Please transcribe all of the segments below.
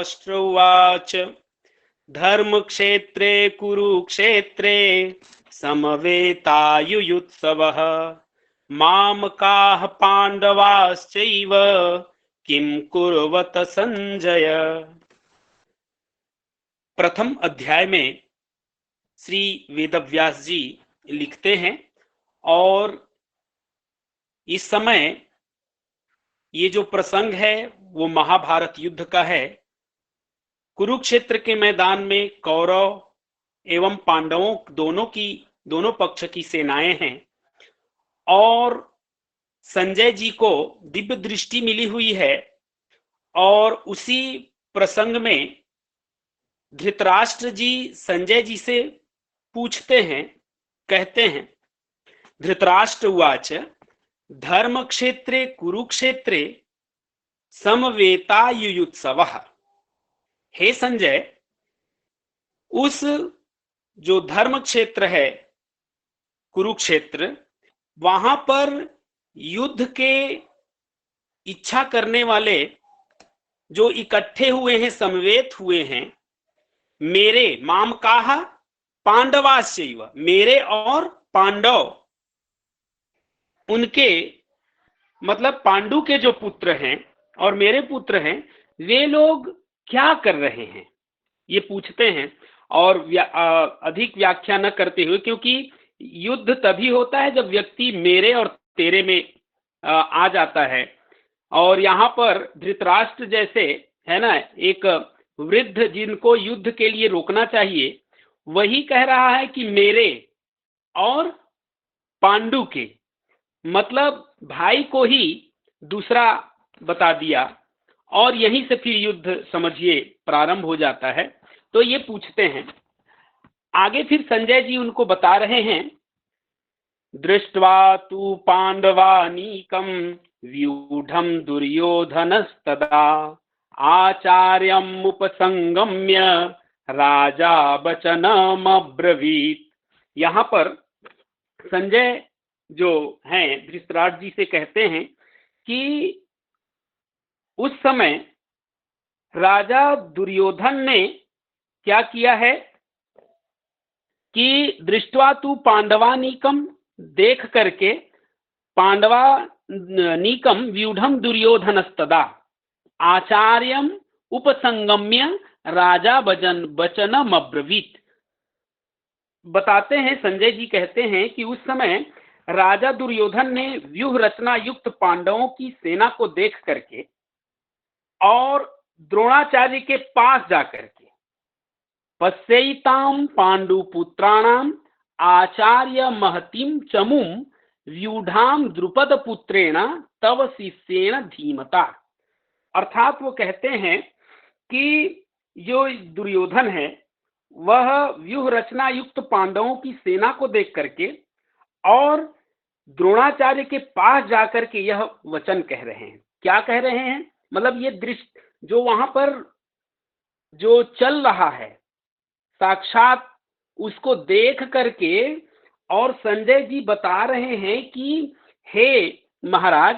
धृतराष्ट्र उवाच धर्मक्षेत्रे कुरुक्षेत्रे समवेतायुयुत्सवः मामकाः पांडवाश्चैव किं कुर्वत संजय। प्रथम अध्याय में श्री वेदव्यास जी लिखते हैं और इस समय ये जो प्रसंग है वो महाभारत युद्ध का है। कुरुक्षेत्र के मैदान में कौरव एवं पांडवों दोनों पक्ष की सेनाएं हैं और संजय जी को दिव्य दृष्टि मिली हुई है। और उसी प्रसंग में धृतराष्ट्र जी संजय जी से पूछते हैं, कहते हैं धृतराष्ट्र उवाच धर्म क्षेत्रे कुरुक्षेत्रे समवेतायुयुत्सवः। हे संजय, उस जो धर्म क्षेत्र है कुरुक्षेत्र, वहां पर युद्ध के इच्छा करने वाले जो इकट्ठे हुए हैं, समवेत हुए हैं, मेरे माम काहा पांडवाश्चैव, मेरे और पांडव, उनके मतलब पांडु के जो पुत्र हैं और मेरे पुत्र हैं, वे लोग क्या कर रहे हैं, ये पूछते हैं। और अधिक व्याख्या न करते हुए, क्योंकि युद्ध तभी होता है जब व्यक्ति मेरे और तेरे में आ जाता है। और यहाँ पर धृतराष्ट्र जैसे है ना, एक वृद्ध जिनको युद्ध के लिए रोकना चाहिए, वही कह रहा है कि मेरे और पांडु के, मतलब भाई को ही दूसरा बता दिया और यहीं से फिर युद्ध समझिए प्रारंभ हो जाता है। तो ये पूछते हैं आगे, फिर संजय जी उनको बता रहे हैं दृष्ट्वा तु पांडवानीकं व्यूढ़ं दुर्योधनस्तदा आचार्यम् उपसंगम्य राजा वचनमब्रवीत। यहाँ पर संजय जो हैं धृतराष्ट्र जी से कहते हैं कि उस समय राजा दुर्योधन ने क्या किया है कि दृष्ट्वा तु पांडवानीकम, देख करके, पांडवानीकम व्यूढ़ं दुर्योधनस्तदा आचार्यम उपसंगम्य राजा वचनम अब्रवीत। बताते हैं, संजय जी कहते हैं कि उस समय राजा दुर्योधन ने व्यूह रचना युक्त पांडवों की सेना को देख करके और द्रोणाचार्य के पास जाकर के पश्यैतां पांडुपुत्राणाम आचार्य महतीम चमुम व्यूढ़ाम द्रुपद पुत्रेण तव शिष्येण धीमता। अर्थात वो कहते हैं कि जो दुर्योधन है वह व्यूह रचना युक्त पांडवों की सेना को देख करके और द्रोणाचार्य के पास जाकर के यह वचन कह रहे हैं। क्या कह रहे हैं, मतलब ये दृश्य जो वहां पर जो चल रहा है, साक्षात उसको देख करके, और संजय जी बता रहे हैं कि हे महाराज,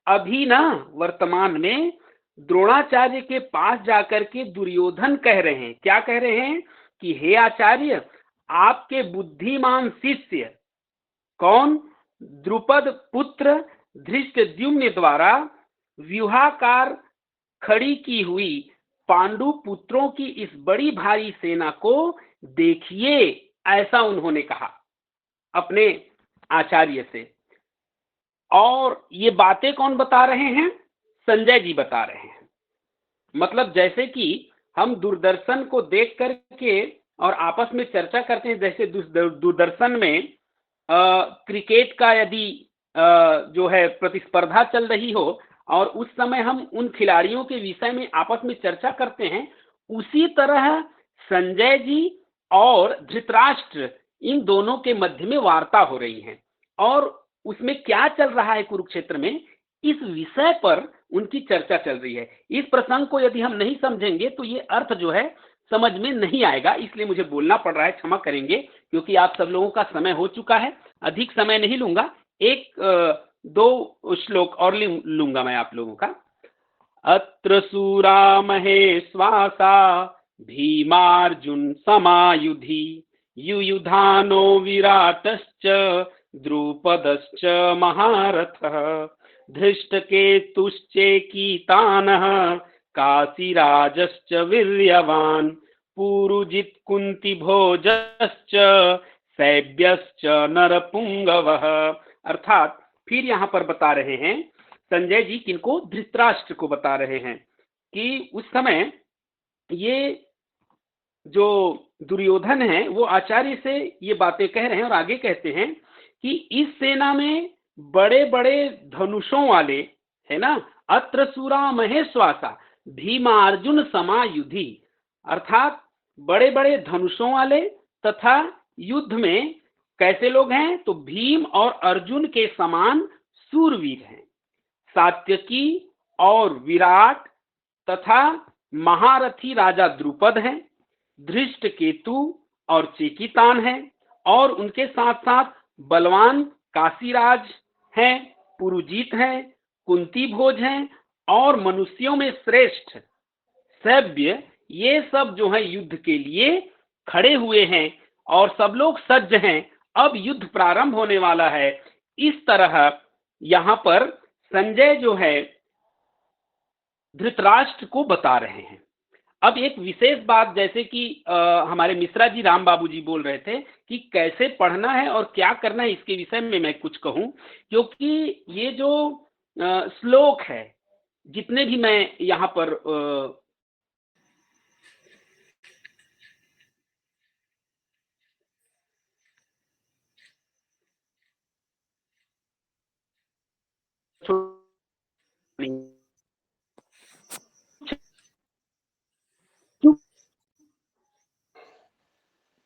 अभी ना वर्तमान में द्रोणाचार्य के पास जाकर के दुर्योधन कह रहे हैं, क्या कह रहे हैं कि हे आचार्य, आपके बुद्धिमान शिष्य कौन, द्रुपद पुत्र धृष्टद्युम्न द्वारा व्यूहाकार खड़ी की हुई पांडु पुत्रों की इस बड़ी भारी सेना को देखिए, ऐसा उन्होंने कहा अपने आचार्य से। और ये बातें कौन बता रहे हैं, संजय जी बता रहे हैं। मतलब जैसे कि हम दूरदर्शन को देख करके और आपस में चर्चा करते हैं, जैसे दूरदर्शन में क्रिकेट का यदि जो है प्रतिस्पर्धा चल रही हो और उस समय हम उन खिलाड़ियों के विषय में आपस में चर्चा करते हैं, उसी तरह संजय जी और धृतराष्ट्र, इन दोनों के मध्य में वार्ता हो रही है और उसमें क्या चल रहा है कुरुक्षेत्र में, इस विषय पर उनकी चर्चा चल रही है। इस प्रसंग को यदि हम नहीं समझेंगे तो ये अर्थ जो है समझ में नहीं आएगा, इसलिए मुझे बोलना पड़ रहा है, क्षमा करेंगे, क्योंकि आप सब लोगों का समय हो चुका है। अधिक समय नहीं लूंगा, एक दो श्लोक और लूंगा मैं आप लोगों का। अत्र सूरा महेश्वासा भीमार्जुन समायुधि युयुधानो विराटश्च द्रुपदश्च महारथः धृष्टकेतुश्चेकितानः काशीराजश्च वीर्यवान् पुरुजित् कुन्तीभोजश्च सैभ्यश्च नरपुंगवः। अर्थात फिर यहाँ पर बता रहे हैं संजय जी किनको, धृतराष्ट्र को बता रहे हैं कि उस समय ये जो दुर्योधन है वो आचार्य से ये बातें कह रहे हैं और आगे कहते हैं कि इस सेना में बड़े बड़े धनुषों वाले है ना, अत्र सूरा महेश्वासा भीमार्जुन समायुधि, अर्थात बड़े बड़े धनुषों वाले तथा युद्ध में कैसे लोग हैं तो भीम और अर्जुन के समान सूरवीर हैं, सात्यकी और विराट तथा महारथी राजा द्रुपद हैं, धृष्ट केतु और चेकितान हैं और उनके साथ साथ बलवान काशीराज हैं, पुरुजीत हैं, कुंती भोज हैं और मनुष्यों में श्रेष्ठ सभ्य, ये सब जो है युद्ध के लिए खड़े हुए हैं और सब लोग सज्ज हैं। अब युद्ध प्रारंभ होने वाला है। इस तरह यहाँ पर संजय जो है धृतराष्ट्र को बता रहे हैं। अब एक विशेष बात, जैसे कि हमारे मिश्रा जी राम बाबू जी बोल रहे थे कि कैसे पढ़ना है और क्या करना है, इसके विषय में मैं कुछ कहूं, क्योंकि ये जो श्लोक है जितने भी मैं यहाँ पर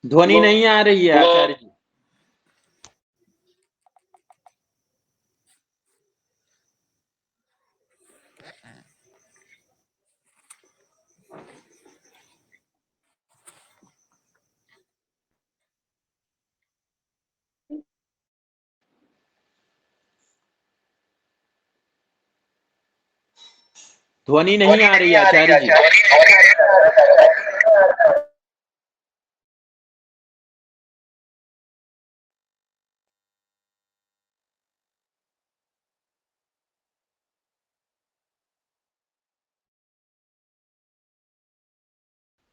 ध्वनि नहीं आ रही है आचार्य जी। ध्वनि नहीं आ रही है आचार्य जी।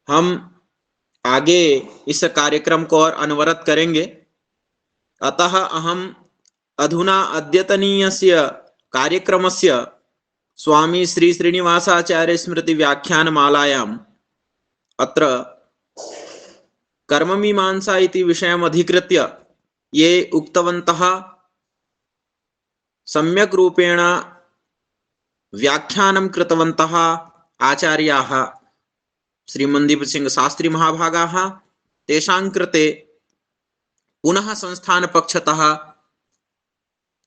हम आगे इस कार्यक्रम को और अनवरत करेंगे। अतः अहम अधुना अद्यतनीयस्य कार्यक्रमस्य स्वामी श्री श्रीनिवासाचार्य स्मृति व्याख्यानमालायाम् अत्र कर्ममीमांसा इति विषयम् अधिकृत्य ये उक्तवन्तः सम्यक् रूपेण व्याख्यानं कृतवन्तः आचार्याः श्रीमन्दीप सिंह शास्त्री महाभागाः, तेषां कृते पुनः संस्थान पक्षतः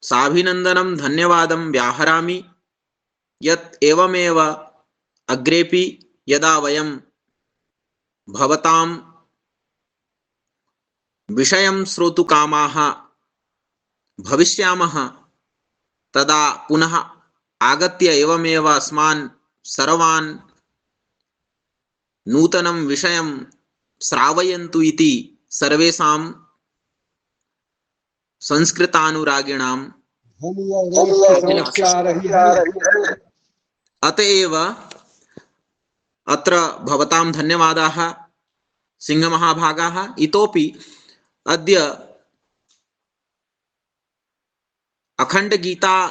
साभिनन्दनं धन्यवादं व्याहरामि। यत् एवमेव अग्रेपि यदा वयं भवतां विषयं श्रोतुकामाः भविष्यामः तदा पुनः आगत्य एवमेव अस्मान् सर्वान् नूतनं विषयं श्रावयन्तु इति सर्वेषां संस्कृतानुरागिणां अतएव अत्र भवतां धन्यवादाः सिंह महाभागाः। इतोपि अद्य अखंड गीता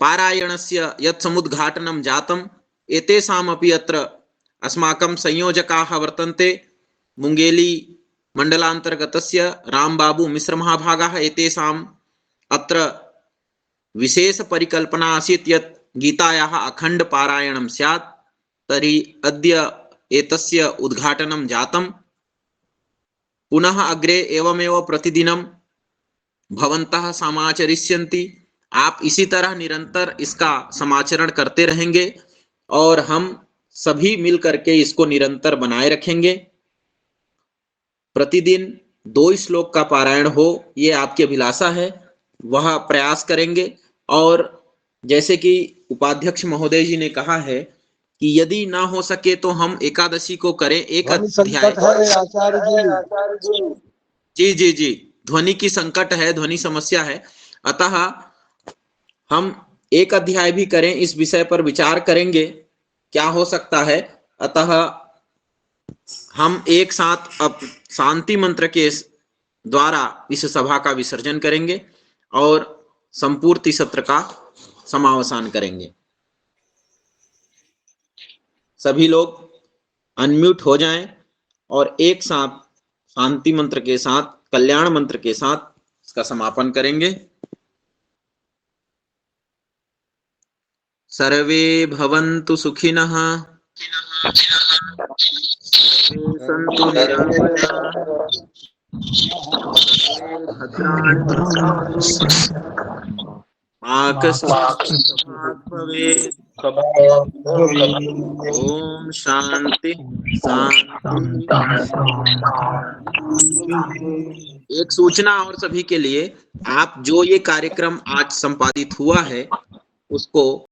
पारायणस्य यत् समुद्घाटनं जातम्, एतेषामपि अत्र अस्माकं संयोजकाः वर्तन्ते। मुंगेली मंडलान्तर्गतस्य रामबाबू मिश्र महाभागाः, एतेषाम् अत्र विशेष परिकल्पना आसीत् यत् गीतायाः अखंड पारायणं स्यात्। तर्हि अद्य एतस्य उद्घाटनं जातम्। पुनः अग्रे एवमेव प्रतिदिनं भवन्तः समाचरिष्यन्ति। आप इसी तरह निरंतर इसका समाचरण करते रहेंगे और हम सभी मिल करके इसको निरंतर बनाए रखेंगे। प्रतिदिन 2 श्लोक का पारायण हो, ये आपकी अभिलाषा है, वह प्रयास करेंगे। और जैसे कि उपाध्यक्ष महोदय जी ने कहा है कि यदि ना हो सके तो हम एकादशी को करें एक ध्वनि अध्याय। संकट है आचार्य जी। जी जी जी, ध्वनि की संकट है, ध्वनि समस्या है, अतः हम एक अध्याय भी करें, इस विषय पर विचार करेंगे क्या हो सकता है। अतः हम एक साथ अब शांति मंत्र के द्वारा इस सभा का विसर्जन करेंगे और संपूर्ति सत्र का समावसान करेंगे। सभी लोग अनम्यूट हो जाएं और एक साथ शांति मंत्र के साथ, कल्याण मंत्र के साथ इसका समापन करेंगे। सर्वे भवन्तु सुखिनः, सर्वे सन्तु निरामयाः, सर्वे भद्राणि पश्यन्तु, मा कश्चित् दुःखभाग् भवेत्। ओम शांति शांति। एक सूचना और सभी के लिए, आप जो ये कार्यक्रम आज संपादित हुआ है उसको